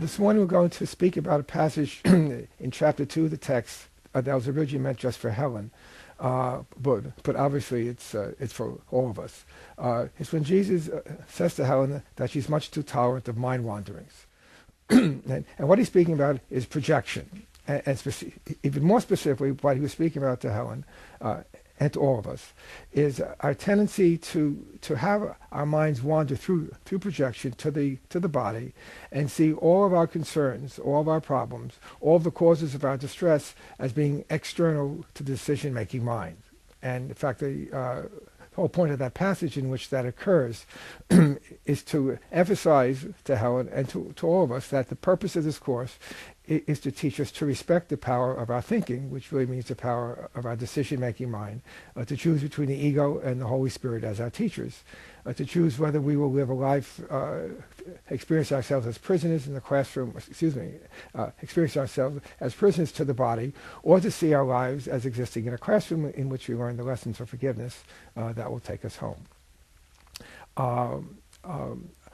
This morning we're going to speak about a passage in chapter 2 of the text that was originally meant just for Helen, but obviously it's for all of us. It's when Jesus says to Helen that she's much too tolerant of mind wanderings. and what he's speaking about is projection. And even more specifically, what he was speaking about to Helen and to all of us is our tendency to have our minds wander through projection to the body and see all of our concerns, all of our problems, all of the causes of our distress as being external to the decision-making mind. And in fact, the whole point of that passage in which that occurs is to emphasize to Helen and to all of us that the purpose of this course is to teach us to respect the power of our thinking, which really means the power of our decision-making mind, to choose between the ego and the Holy Spirit as our teachers, to choose whether we will live a life, experience ourselves as prisoners in the classroom, experience ourselves as prisoners to the body, or to see our lives as existing in a classroom in which we learn the lessons of forgiveness that will take us home.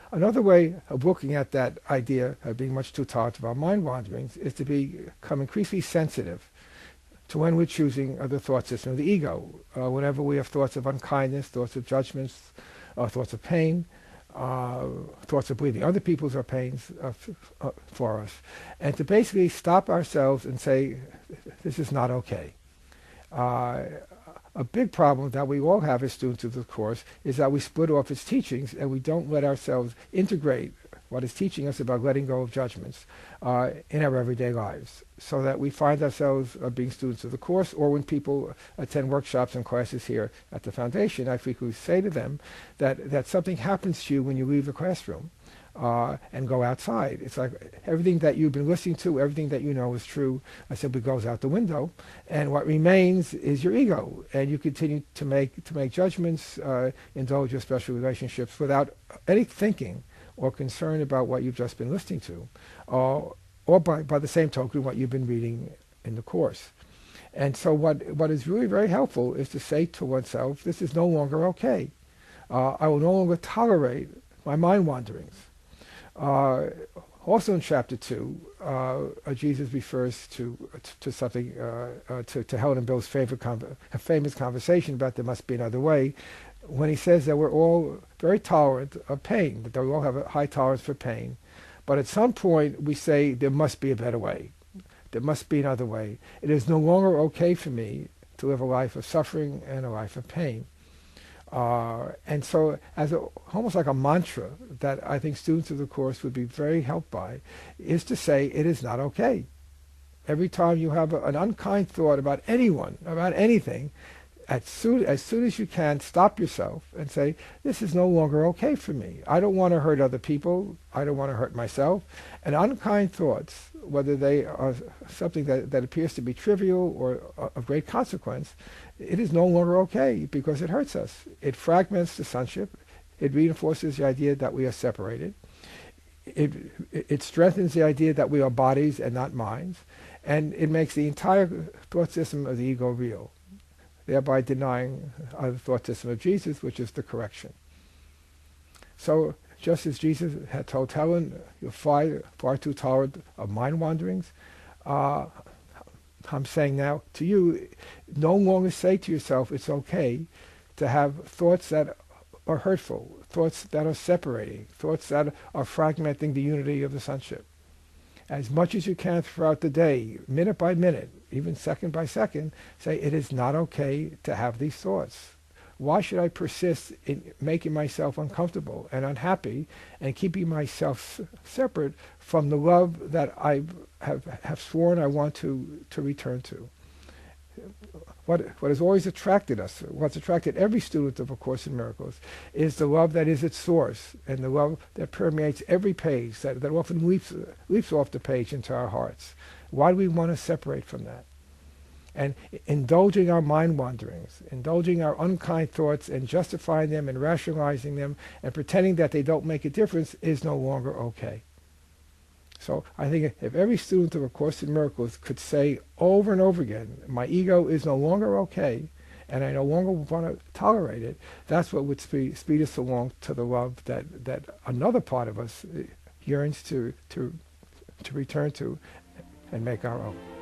Another way of looking at that idea of being much too tolerant of our mind wanderings is to become increasingly sensitive to when we're choosing the thought system of the ego. Whenever we have thoughts of unkindness, thoughts of judgments, thoughts of pain, thoughts of believing other people's pains for us, and to basically stop ourselves and say, this is not okay. A big problem that we all have as students of the course is that we split off its teachings and we don't let ourselves integrate what is teaching us about letting go of judgments in our everyday lives, so that we find ourselves being students of the course, or when people attend workshops and classes here at the foundation, I frequently say to them that something happens to you when you leave the classroom and go outside. It's like everything that you've been listening to, everything that you know is true, simply goes out the window, and what remains is your ego, and you continue to make judgments, indulge your special relationships without any thinking or concern about what you've just been listening to, or by the same token, what you've been reading in the course. And so what is really very helpful is to say to oneself, this is no longer okay. I will no longer tolerate my mind wanderings. Also in chapter 2, Jesus refers to something, to Helen and Bill's famous conversation about there must be another way, when he says that we're all very tolerant of pain, that we all have a high tolerance for pain. But at some point we say there must be a better way. There must be another way. It is no longer okay for me to live a life of suffering and a life of pain. And so almost like a mantra that I think students of the course would be very helped by is to say it is not okay. Every time you have an unkind thought about anyone, about anything, as soon as you can, stop yourself and say, this is no longer okay for me. I don't want to hurt other people. I don't want to hurt myself. And unkind thoughts, whether they are something that appears to be trivial or of great consequence, it is no longer okay because it hurts us. It fragments the sonship. It reinforces the idea that we are separated. It strengthens the idea that we are bodies and not minds. And it makes the entire thought system of the ego real, thereby denying the thought system of Jesus, which is the correction. So just as Jesus had told Helen, you're far too tolerant of mind wanderings, I'm saying now to you, no longer say to yourself it's okay to have thoughts that are hurtful, thoughts that are separating, thoughts that are fragmenting the unity of the sonship. As much as you can throughout the day, minute by minute, even second by second, say it is not okay to have these thoughts. Why should I persist in making myself uncomfortable and unhappy and keeping myself separate from the love that I have sworn I want to return to? What has always attracted us, what's attracted every student of A Course in Miracles, is the love that is its source and the love that permeates every page, that often leaps off the page into our hearts. Why do we want to separate from that? And indulging our mind wanderings, indulging our unkind thoughts and justifying them and rationalizing them and pretending that they don't make a difference is no longer okay. So I think if every student of A Course in Miracles could say over and over again, my ego is no longer okay, and I no longer want to tolerate it, that's what would speed us along to the love that another part of us yearns to to return to and make our own.